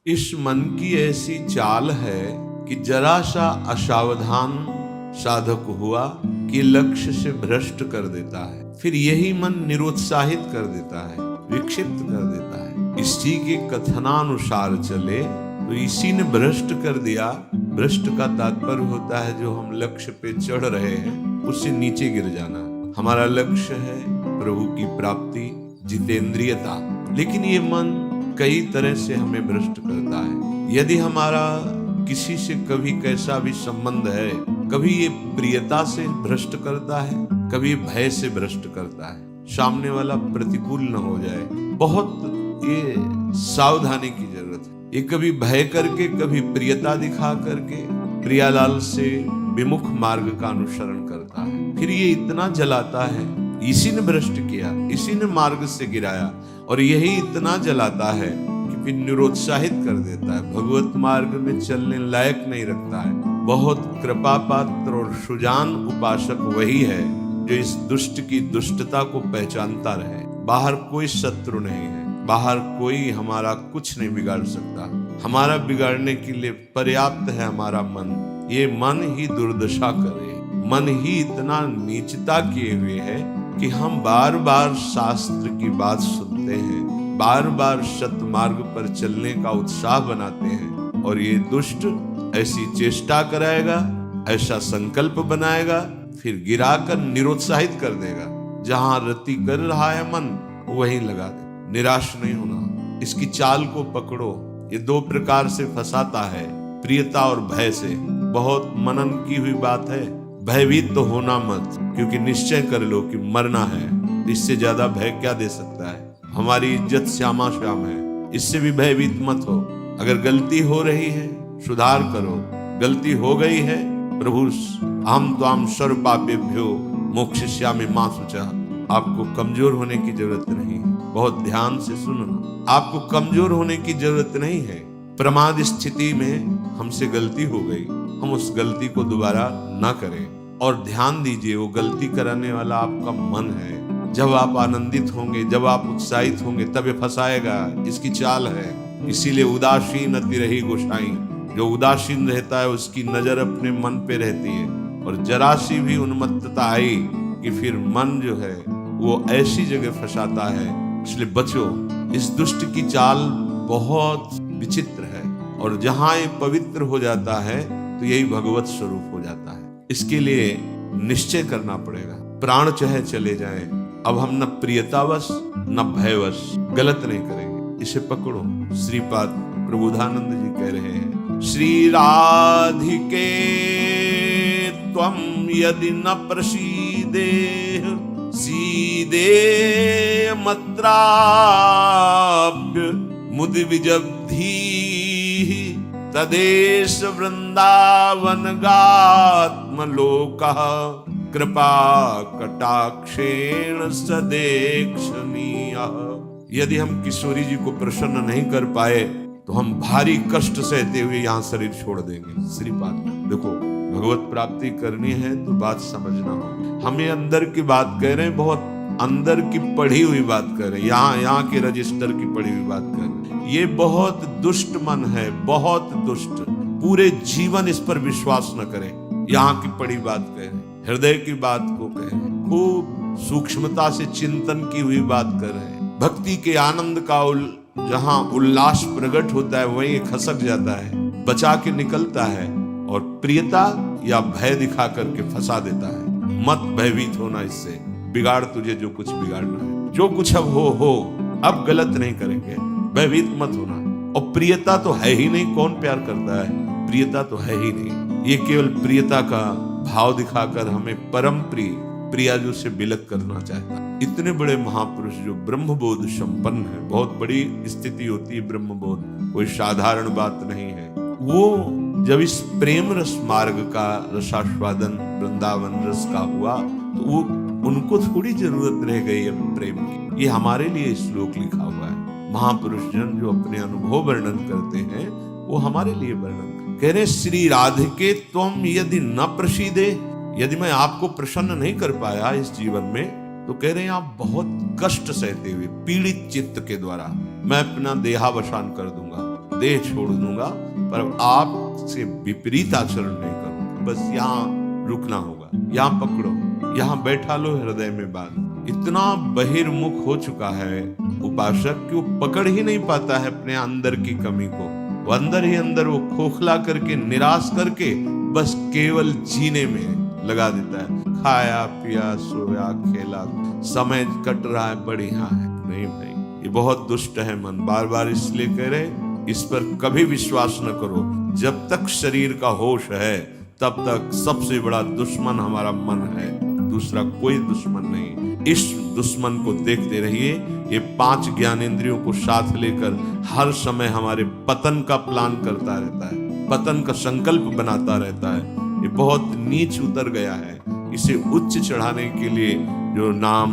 इस मन की ऐसी चाल है कि जरा सा असावधान साधक हुआ कि लक्ष्य से भ्रष्ट कर देता है। फिर यही मन निरुत्साहित कर देता है, विक्षिप्त कर देता है। इसी के कथनानुसार चले तो इसी ने भ्रष्ट कर दिया। भ्रष्ट का तात्पर्य होता है जो हम लक्ष्य पे चढ़ रहे हैं उससे नीचे गिर जाना। हमारा लक्ष्य है प्रभु की प्राप्ति, जितेंद्रियता, लेकिन ये मन कई तरह से हमें भ्रष्ट करता है। यदि हमारा किसी से कभी कैसा भी संबंध है, कभी ये प्रियता से भ्रष्ट करता है, कभी भय से भ्रष्ट करता है। सामने वाला प्रतिकूल न हो जाए, बहुत ये सावधानी की जरूरत है। ये कभी भय करके, कभी प्रियता दिखा करके प्रियालाल से विमुख मार्ग का अनुसरण करता है। फिर ये इतना जलाता है, इसी ने भ्रष्ट किया, इसी ने मार्ग से गिराया, और यही इतना जलाता है कि फिर निरुत्साहित कर देता है, भगवत मार्ग में चलने लायक नहीं रखता है। बहुत कृपा पात्र और सुजान उपासक वही है जो इस दुष्ट की दुष्टता को पहचानता रहे। बाहर कोई शत्रु नहीं है, बाहर कोई हमारा कुछ नहीं बिगाड़ सकता। हमारा बिगाड़ने के लिए पर्याप्त है हमारा मन। ये मन ही दुर्दशा करे, मन ही इतना नीचता किए हुए है कि हम बार बार शास्त्र की बात सुनते हैं, बार बार सतमार्ग पर चलने का उत्साह बनाते हैं, और ये दुष्ट ऐसी चेष्टा कराएगा, ऐसा संकल्प बनाएगा, फिर गिराकर निरुत्साहित कर देगा। जहां रति कर रहा है मन वहीं लगा दे। निराश नहीं होना, इसकी चाल को पकड़ो। ये दो प्रकार से फंसाता है, प्रियता और भय से। बहुत मनन की हुई बात है। भयभीत तो होना मत, क्योंकि निश्चय कर लो कि मरना है। इससे ज्यादा भय क्या दे सकता है। हमारी इज्जत श्यामा श्याम है, इससे भी भयभीत मत हो। अगर गलती हो रही है सुधार करो, गलती हो गई है प्रभु हम त्वाम सर्व पापेभ्यो मोक्षयिष्यामि मा शुचः। आपको कमजोर होने की जरूरत नहीं है। बहुत ध्यान से सुनना, आपको कमजोर होने की जरूरत नहीं है। प्रमाद स्थिति में हमसे गलती हो गई, हम उस गलती को दोबारा ना करें। और ध्यान दीजिए, वो गलती कराने वाला आपका मन है। जब आप आनंदित होंगे, जब आप उत्साहित होंगे, तब ये फंसाएगा। इसकी चाल है। इसीलिए उदासीन अति रही गोसाई। जो उदासीन रहता है उसकी नजर अपने मन पे रहती है, और जरा सी भी उन्मत्तता आई कि फिर मन जो है वो ऐसी जगह फंसाता है। इसलिए बचो, इस दुष्ट की चाल बहुत विचित्र है। और जहां ये पवित्र हो जाता है तो यही भगवत स्वरूप हो जाता है। इसके लिए निश्चय करना पड़ेगा। प्राण चाहे चले जाए, अब हम न प्रियतावश न भयवश गलत नहीं करेंगे। इसे पकड़ो। श्रीपाद प्रबोधानंद जी कह रहे हैं, श्री राधिके त्वं यदि न प्रसीदे सीदे मत्राप्य मुदि विजब्धि तदेश वृंदावन गात्मलोकः कृपा कटाक्षेण सदेक्षणीयः। यदि हम किशोरी जी को प्रसन्न नहीं कर पाए तो हम भारी कष्ट सहते हुए यहाँ शरीर छोड़ देंगे। श्रीपाद देखो, भगवत प्राप्ति करनी है तो बात समझना हो। हम ये अंदर की बात कह रहे हैं, बहुत अंदर की पढ़ी हुई बात कर रहे हैं, यहाँ के रजिस्टर की पढ़ी हुई बात कर रहे हैं। ये बहुत दुष्ट मन है, बहुत दुष्ट। पूरे जीवन इस पर विश्वास न करें। यहाँ की पढ़ी बात कह रहे हैं, हृदय की बात को कह रहे हैं, खूब सूक्ष्मता से चिंतन की हुई बात कर रहे हैं। भक्ति के आनंद का जहां उल्लास प्रकट होता है वहीं खसक जाता है, बचा के निकलता है, और प्रियता या भय दिखा करके फंसा देता है। मत भयभीत होना, इससे बिगाड़ तुझे जो कुछ बिगाड़ना है। जो कुछ अब हो, अब गलत नहीं करेंगे। भयभीत मत होना। और प्रियता तो है ही नहीं, कौन प्यार करता है? प्रियता तो है ही नहीं। ये केवल प्रियता का भाव दिखाकर हमें परम प्रियाजू से बिलक करना चाहता है। इतने बड़े महापुरुष जो ब्रह्मबोध संपन्न है, बहुत बड़ी स्थिति होती है ब्रह्मबोध, कोई साधारण बात नहीं है। वो जब इस प्रेम रस मार्ग का रसास्वादन वृंदावन रस का हुआ तो वो उनको थोड़ी जरूरत रह गई है प्रेम की। ये हमारे लिए श्लोक लिखा हुआ है। महापुरुष जन जो अपने अनुभव वर्णन करते हैं वो हमारे लिए वर्णन कह रहे, श्री राधिके त्वं यदि न प्रसीदे, यदि मैं आपको प्रसन्न नहीं कर पाया इस जीवन में, तो कह रहे हैं आप बहुत कष्ट सहते हुए पीड़ित चित्त के द्वारा मैं अपना देहावसान कर दूंगा। देह छोड़ दूंगा, पर आपसे विपरीत आचरण नहीं करूंगा। बस यहाँ रुकना होगा, यहाँ पकड़ो, यहाँ बैठा लो, हृदय में बांध। इतना बहिर्मुख हो चुका है उपासक कि वो पकड़ ही नहीं पाता है अपने अंदर की कमी को। वो अंदर ही अंदर वो खोखला करके, निराश करके बस केवल जीने में लगा देता है। खाया पिया सोया खेला, समय कट रहा है, बढ़िया है। नहीं भाई, ये बहुत दुष्ट है मन। बार बार इसलिए कह रहे, इस पर कभी विश्वास न करो। जब तक शरीर का होश है तब तक सबसे बड़ा दुश्मन हमारा मन है, दूसरा कोई दुश्मन नहीं। इस दुश्मन को देखते रहिए। ये 5 ज्ञानेंद्रियों को साथ लेकर हर समय हमारे पतन का प्लान करता रहता है, पतन का संकल्प बनाता रहता है। ये बहुत नीच उतर गया है। इसे उच्च चढ़ाने के लिए जो नाम,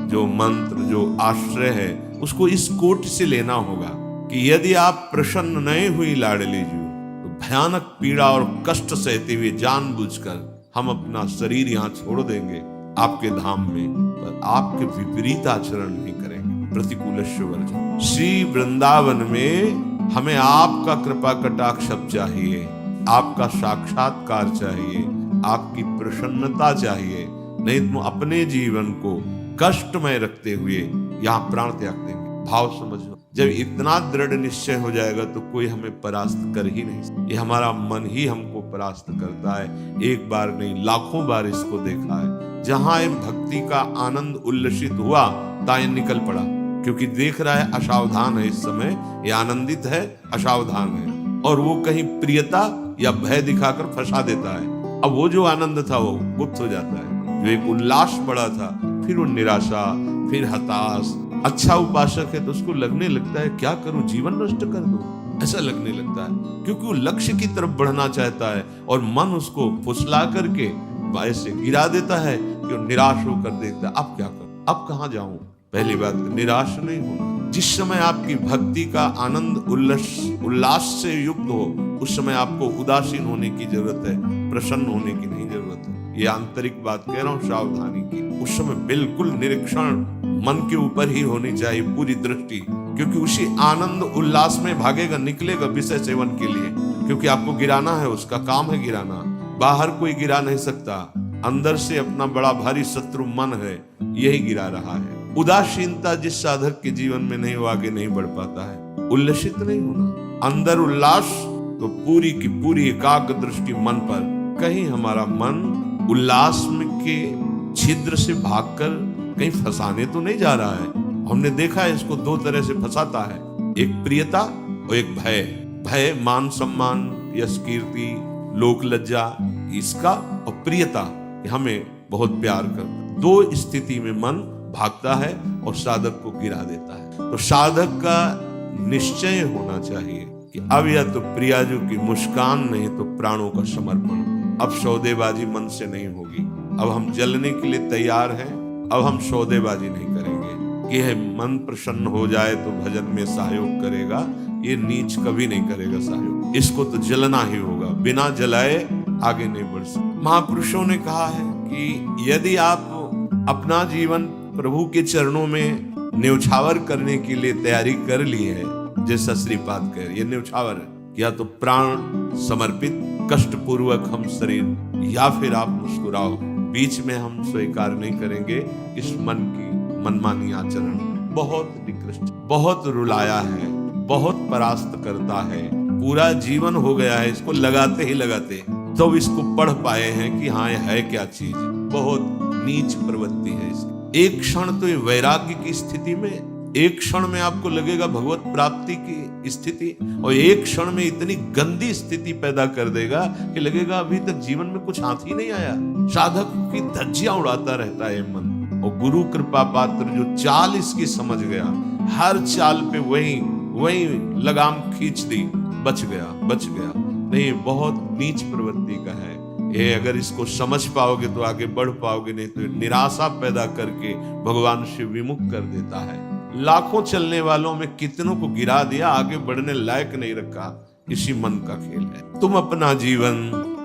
जो मंत्र, जो आश्रय है, उसको इस कोट से लेना होगा कि यदि आप प्रसन्न नहीं हुई लाडली जी, तो भयानक पीड़ा और कष्ट सहते हुए जानबूझकर हम अपना शरीर यहाँ छोड़ देंगे आपके धाम में, पर आपके विपरीत आचरण नहीं करेंगे। प्रतिकूलस्य वर्जनम्। श्री वृंदावन में हमें आपका कृपा कटाक्ष चाहिए, आपका साक्षात्कार चाहिए, आपकी प्रसन्नता चाहिए। नहीं तो अपने जीवन को कष्टमय रखते हुए यहाँ प्राण त्याग देंगे। भाव समझो, जब इतना दृढ़ निश्चय हो जाएगा तो कोई हमें परास्त कर ही नहीं सकता। ये हमारा मन ही हमको परास्त करता है। एक बार नहीं, लाखों बार इसको देखा है। जहां भक्ति का आनंद उल्लसित हुआ, ताय निकल पड़ा, क्योंकि देख रहा है असावधान है। इस समय ये आनंदित है, असावधान है, और वो कहीं प्रियता या भय दिखाकर फंसा देता है। अब वो जो आनंद था वो गुप्त हो जाता है। जो एक उल्लास पड़ा था, फिर वो निराशा, फिर हताश। अच्छा उपासक है तो उसको लगने लगता है क्या करूं, जीवन नष्ट कर दूं, ऐसा लगने लगता है, क्योंकि वो लक्ष्य की तरफ बढ़ना चाहता है और मन उसको फुसला करके ऐसे गिरा देता है कि वो निराश होकर देखता है अब क्या करूं, अब कहां जाऊं। पहली बात, निराश नहीं होना। जिस समय आपकी भक्ति का आनंद उल्लास से युक्त हो, उस समय आपको उदासीन होने की जरूरत है, प्रसन्न होने की नहीं जरूरत है। ये आंतरिक बात कह रहा हूं, सावधानी की। उस समय बिल्कुल निरीक्षण मन के ऊपर ही होनी चाहिए, पूरी दृष्टि, क्योंकि उसी आनंद उल्लास में भागेगा, निकलेगा विषय सेवन के लिए, क्योंकि आपको गिराना है, उसका काम है गिराना। बाहर कोई गिरा नहीं सकता, अंदर से अपना बड़ा भारी शत्रु मन है, यही गिरा रहा है। उदासीनता जिस साधक के जीवन में नहीं, वो आगे नहीं बढ़ पाता है। उल्लसित नहीं होना, अंदर उल्लास, तो पूरी की पूरी एकाग्र दृष्टि मन पर। कहीं हमारा मन उल्लास में के छिद्र से भागकर कहीं फंसाने तो नहीं जा रहा है। हमने देखा है इसको 2 तरह से फंसाता है, एक प्रियता और एक भय। भय मान सम्मान, यश कीर्ति, लोक लज्जा, इसका, और प्रियता हमें बहुत प्यार करता। 2 स्थिति में मन भागता है और साधक को गिरा देता है। तो साधक का निश्चय होना चाहिए कि अब या तो प्रियाजू की मुस्कान, नहीं तो प्राणों का समर्पण। अब सौदेबाजी मन से नहीं होगी। अब हम जलने के लिए तैयार हैं। अब हम सौदेबाजी नहीं करेंगे कि मन प्रसन्न हो जाए तो भजन में सहयोग करेगा। ये नीच कभी नहीं करेगा सहयोग, इसको तो जलना ही होगा। बिना जलाए आगे नहीं बढ़ सकते। महापुरुषों ने कहा है कि यदि आप अपना जीवन प्रभु के चरणों में न्यौछावर करने के लिए तैयारी कर ली है, जैसा श्रीपाद कह रहे, ये न्यौछावर है, या तो प्राण समर्पित, कष्ट पूर्वक हम शरीर, या फिर आप मुस्कुराओ, बीच में हम स्वीकार नहीं करेंगे इस मन की मनमानी आचरण। बहुत निकृष्ट, बहुत रुलाया है, बहुत परास्त करता है, पूरा जीवन हो गया है इसको लगाते ही लगाते, तो इसको पढ़ पाए हैं कि हाँ ये है क्या चीज। बहुत नीच प्रवृत्ति है इसकी। एक क्षण तो ये वैराग्य की स्थिति में, एक क्षण में आपको लगेगा भगवत प्राप्ति की स्थिति, और एक क्षण में इतनी गंदी स्थिति पैदा कर देगा कि लगेगा अभी तक जीवन में कुछ हाथ ही नहीं आया। साधक की धज्जियां उड़ाता रहता है मन। और गुरु कृपा पात्र जो चाल इसकी समझ गया, हर चाल पे वही लगाम खींच दी, बच गया। नहीं, बहुत नीच प्रवृत्ति का है ये। अगर इसको समझ पाओगे तो आगे बढ़ पाओगे, नहीं तो निराशा पैदा करके भगवान से विमुख कर देता है। लाखों चलने वालों में कितनों को गिरा दिया, आगे बढ़ने लायक नहीं रखा। इसी मन का खेल है। तुम अपना जीवन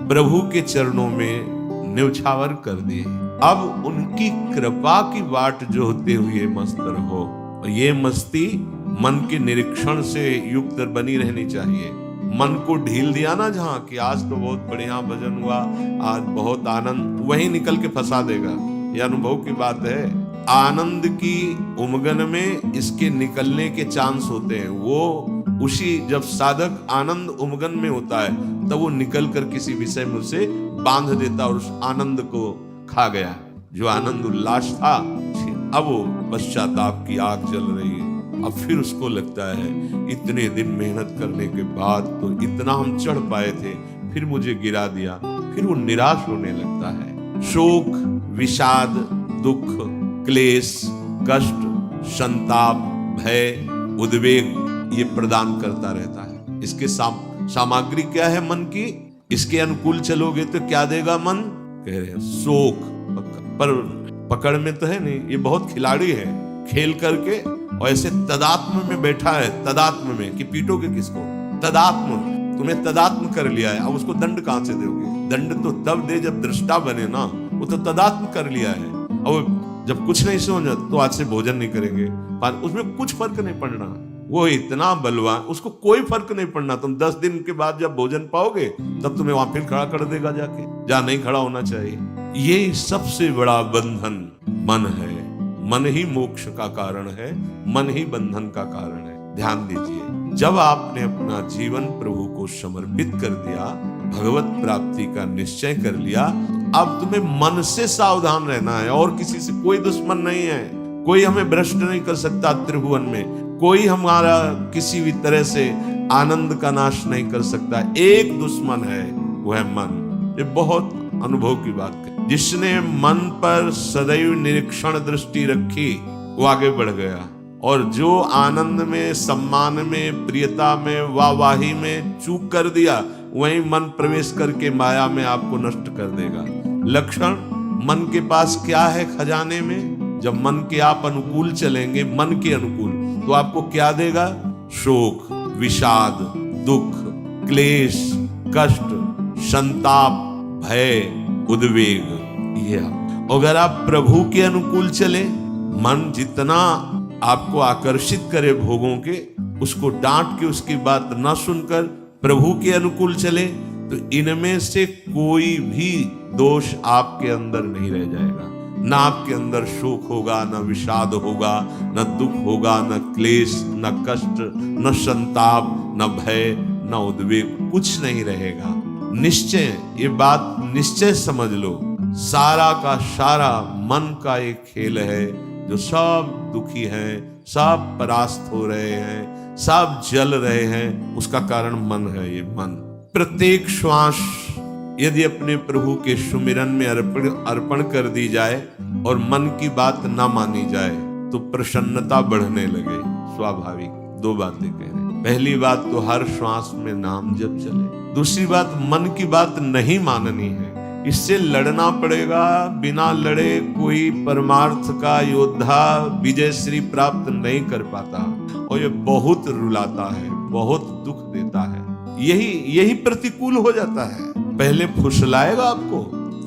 प्रभु के चरणों में न्यौछावर कर दिए, अब उनकी कृपा की वाट जोहते हुए मस्त रहो। और ये मस्ती मन के निरीक्षण से युक्त बनी रहनी चाहिए। मन को ढील दिया ना जहां कि आज तो बहुत बढ़िया भजन हुआ, आज बहुत आनंद, वहीं निकल के फंसा देगा। यह अनुभव की बात है। आनंद की उमगन में इसके निकलने के चांस होते हैं। वो उसी जब साधक आनंद उमगन में होता है तब वो निकल कर किसी विषय में उसे बांध देता और उस आनंद को खा गया। जो आनंद उल्लास था अब वो पश्चाताप की आग जल रही है। अब फिर उसको लगता है इतने दिन मेहनत करने के बाद तो इतना हम चढ़ पाए थे, फिर मुझे गिरा दिया। फिर वो निराश होने लगता है। शोक, विषाद, दुख, क्लेश, कष्ट, संताप, भय, उद्वेग ये प्रदान करता रहता है। इसके सामग्री क्या है मन की? इसके अनुकूल चलोगे तो क्या देगा मन? कह रहे हैं शोक, पर पकड़ में तो है नहीं। ये बहुत खिलाड़ी है, खेल करके और ऐसे तदात्म में बैठा है। तदात्म में कि पीटोगे किसको? तदात्म, तुम्हें तदात्म कर लिया है। अब उसको दंड कहां से दोगे? दंड तो तब दे जब दृष्टा बने ना। वो तो तदात्म कर लिया है। अब जब कुछ नहीं समझ तो आज से भोजन नहीं करेंगे, उसमें कुछ फर्क नहीं पड़ना। वो इतना बलवान, उसको कोई फर्क नहीं पड़ना। तुम 10 दिन के बाद जब भोजन पाओगे तब तुम्हें वहां फिर खड़ा कर देगा जाके, जहां नहीं खड़ा होना चाहिए। ये सबसे बड़ा बंधन मन है। मन ही मोक्ष का कारण है, मन ही बंधन का कारण है। ध्यान दीजिए, जब आपने अपना जीवन प्रभु को समर्पित कर दिया, भगवत प्राप्ति का निश्चय कर लिया, अब तुम्हें मन से सावधान रहना है। और किसी से कोई दुश्मन नहीं है। कोई हमें भ्रष्ट नहीं कर सकता त्रिभुवन में। कोई हमारा किसी भी तरह से आनंद का नाश नहीं कर सकता। एक दुश्मन है, वो है मन। ये बहुत अनुभव की बात है। जिसने मन पर सदैव निरीक्षण दृष्टि रखी वो आगे बढ़ गया। और जो आनंद में, सम्मान में, प्रियता में, वाहवाही में चूक कर दिया, वहीं मन प्रवेश करके माया में आपको नष्ट कर देगा। लक्षण मन के पास क्या है खजाने में? जब मन के आप अनुकूल चलेंगे, मन के अनुकूल, तो आपको क्या देगा? शोक, विषाद, दुख, क्लेश, कष्ट, संताप, भय, उद्वेग। ये अगर आप प्रभु के अनुकूल चले, मन जितना आपको आकर्षित करे भोगों के, उसको डांट के उसकी बात न सुनकर प्रभु के अनुकूल चले, तो इनमें से कोई भी दोष आपके अंदर नहीं रह जाएगा। ना आपके अंदर शोक होगा, ना विषाद होगा, न दुख होगा, न क्लेश, न कष्ट, न संताप, न भय, न उद्वेग, कुछ नहीं रहेगा। निश्चय, ये बात निश्चय समझ लो, सारा का सारा मन का एक खेल है। जो सब दुखी हैं, सब परास्त हो रहे हैं, सब जल रहे हैं, उसका कारण मन है। ये मन प्रत्येक श्वास यदि अपने प्रभु के सुमिरन में अर्पण कर दी जाए और मन की बात ना मानी जाए तो प्रसन्नता बढ़ने लगे। स्वाभाविक दो बातें कह रहे। पहली बात तो हर श्वास में नाम जप चले। दूसरी बात, मन की बात नहीं माननी है। इससे लड़ना पड़ेगा। बिना लड़े कोई परमार्थ का योद्धा विजय श्री प्राप्त नहीं कर पाता। और ये बहुत रुलाता है, बहुत दुख देता है। यही प्रतिकूल हो जाता है। पहले फुसलाएगा आपको,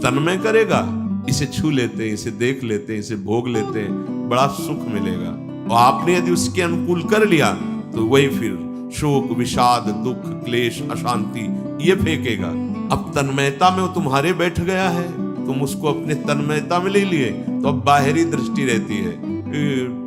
तन्मय करेगा, इसे छू लेते हैं, इसे देख लेते हैं, इसे भोग लेते हैं, बड़ा सुख मिलेगा। और आपने यदि उसके अनुकूल कर लिया तो वही फिर शोक, विषाद, दुख, क्लेश, अशांति ये फेंकेगा। अब तन्मयता में वो तुम्हारे बैठ गया है, तुम उसको अपने तन्मयता में ले लिए, तो अब बाहरी दृष्टि रहती है,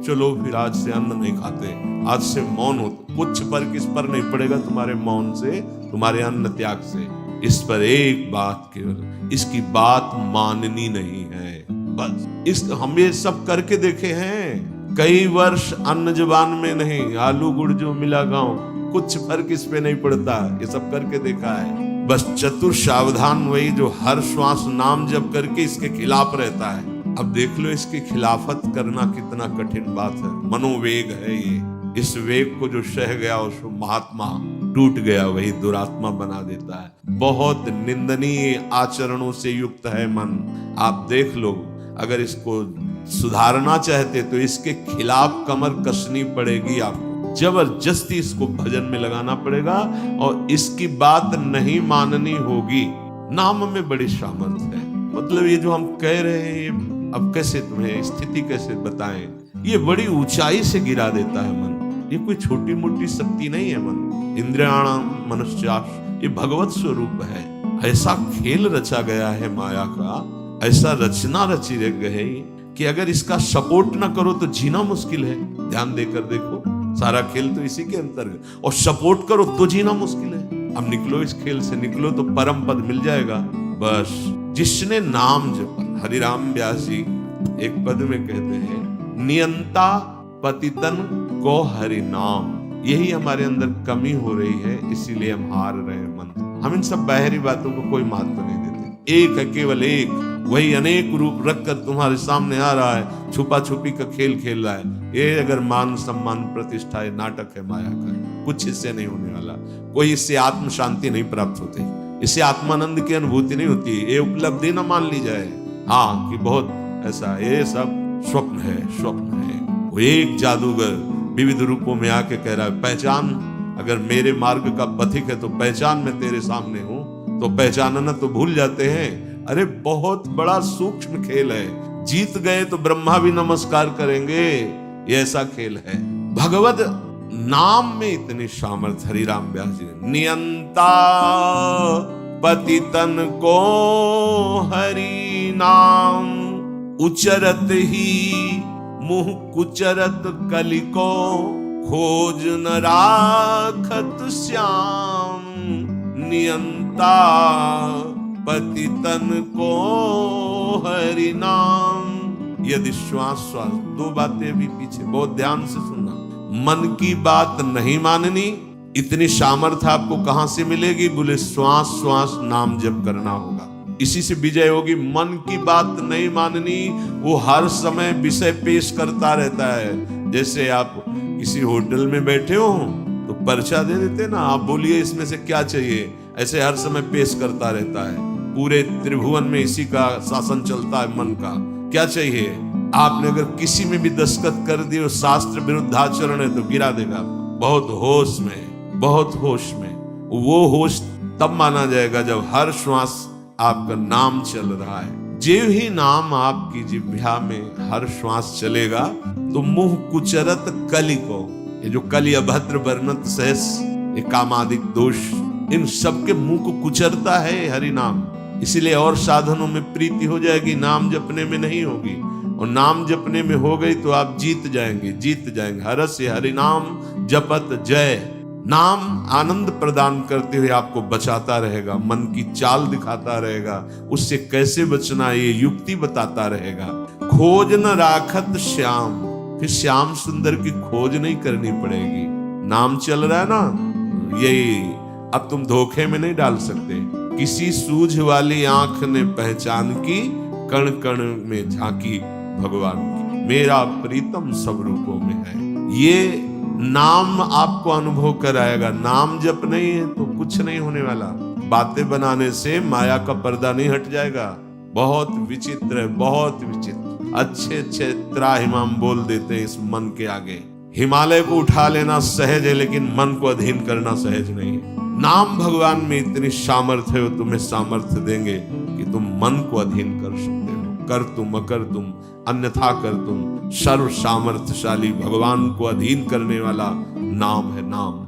चलो फिर आज से अन्न नहीं खाते, आज से मौन हो। कुछ फर्क इस पर नहीं पड़ेगा तुम्हारे मौन से, तुम्हारे अन्न त्याग से। इस पर एक बात केवल, इसकी बात माननी नहीं है, बस। हम ये सब करके देखे हैं। कई वर्ष अन्न जुबान में नहीं, आलू गुड़ जो मिला गांव, कुछ फर्क इस पे नहीं पड़ता। ये सब करके देखा है। बस चतुर सावधान वही जो हर श्वास नाम जप करके इसके खिलाफ रहता है। अब देख लो इसकी खिलाफत करना कितना कठिन बात है। मनोवेग है ये। इस वेग को जो सह गया उसको महात्मा, टूट गया वही दुरात्मा बना देता है। बहुत निंदनीय आचरणों से युक्त है मन। आप देख लो, अगर इसको सुधारना चाहते तो इसके खिलाफ कमर कसनी पड़ेगी आपको। जबरदस्ती इसको भजन में लगाना पड़ेगा और इसकी बात नहीं माननी होगी। नाम में बड़ी सामर्थ्य है। मतलब ये जो हम कह रहे हैं, अब कैसे तुम्हें स्थिति कैसे बताएं, ये बड़ी ऊंचाई से गिरा देता है मन। ये कोई छोटी मोटी शक्ति नहीं है मन। इंद्रियाणाम मनश्चाश, ये भगवत स्वरूप है। ऐसा खेल रचा गया है माया का, ऐसा रचना रची गई कि अगर इसका सपोर्ट ना करो तो जीना मुश्किल है। ध्यान देकर देखो, सारा खेल तो इसी के अंतर्गत, और सपोर्ट करो तो जीना मुश्किल है। अब निकलो इस खेल से, निकलो तो परम पद मिल जाएगा। बस जिसने नाम जपा, हरिराम व्यास जी एक पद में कहते हैं, नियंता पतितन को हरि नाम। यही हमारे अंदर कमी हो रही है, इसीलिए हम हार रहे हैं मन। हम इन सब बाहरी बातों को कोई महत्व नहीं देते। एक है, केवल एक, वही अनेक रूप रखकर तुम्हारे सामने आ रहा है, छुपा छुपी का खेल खेल रहा है। ये अगर मान सम्मान प्रतिष्ठा है, नाटक है माया का, कुछ इससे नहीं होने वाला। कोई इससे आत्म शांति नहीं प्राप्त होती, इससे आत्मानंद की अनुभूति नहीं होती। ये उपलब्धि न मान ली जाए हाँ कि बहुत ऐसा, ये सब स्वप्न है, स्वप्न है। वो एक जादूगर विविध रूपों में आके कह रहा है, पहचान, अगर मेरे मार्ग का पथिक है तो पहचान, मैं तेरे सामने हूं। तो पहचानना तो भूल जाते हैं। अरे बहुत बड़ा सूक्ष्म खेल है। जीत गए तो ब्रह्मा भी नमस्कार करेंगे, ये ऐसा खेल है। भगवत नाम में इतनी सामर्थ्य। हरिराम व्यास जी, नियंता पतितन को हरि नाम, उचरत ही मुह कुचरत कलि को, खोज न राखत श्याम। नियंता पतितन को हरि नाम। यदि श्वास श्वास, दो बातें भी पीछे बहुत ध्यान से सुनना। मन की बात नहीं माननी, इतनी सामर्थ्य आपको कहां से मिलेगी? बोले श्वास श्वास नाम जप करना होगा, इसी से विजय होगी। मन की बात नहीं माननी, वो हर समय विषय पेश करता रहता है। जैसे आप किसी होटल में बैठे हो तो पर्चा दे देते ना, आप बोलिए इसमें से क्या चाहिए, ऐसे हर समय पेश करता रहता है। पूरे त्रिभुवन में इसी का शासन चलता है, मन का। क्या चाहिए? आपने अगर किसी में भी दस्तखत कर दिए और शास्त्र विरुद्धाचरण है तो गिरा देगा। बहुत होश में, बहुत होश में। वो होश तब माना जाएगा जब हर श्वास आपका नाम चल रहा है। जे ही नाम आपकी जिह्वा में हर श्वास चलेगा तो मुंह कुचरत कलि को, ये जो कलि अभद्र वर्णत सहस, ये कामादिक दोष, इन सबके मुंह को कुचरता है हरि नाम। इसीलिए और साधनों में प्रीति हो जाएगी, नाम जपने में नहीं होगी। और नाम जपने में हो गई तो आप जीत जाएंगे, जीत जाएंगे। हरस्य हरि नाम जपत जय। नाम आनंद प्रदान करते हुए आपको बचाता रहेगा, मन की चाल दिखाता रहेगा, उससे कैसे बचना ये युक्ति बताता रहेगा। खोज न राखत श्याम, फिर श्याम सुंदर की खोज नहीं करनी पड़ेगी। नाम चल रहा है ना, यही अब तुम धोखे में नहीं डाल सकते। किसी सूझ वाली आंख ने पहचान की, कण कण में झांकी भगवान की, मेरा प्रीतम सब रूपों में है। ये नाम आपको अनुभव कराएगा। नाम जप नहीं है तो कुछ नहीं होने वाला। बातें बनाने से माया का पर्दा नहीं हट जाएगा। बहुत विचित्र है, बहुत विचित्र। अच्छे अच्छे त्राहिमाम बोल देते हैं इस मन के आगे। हिमालय को उठा लेना सहज है, लेकिन मन को अधीन करना सहज नहीं है। नाम भगवान में इतनी सामर्थ्य है, वो तुम्हें सामर्थ्य देंगे कि तुम मन को अधीन कर सकते हो। कर तुम अकर तुम अन्यथा कर तुम, सर्व सामर्थ्यशाली भगवान को अधीन करने वाला नाम है नाम।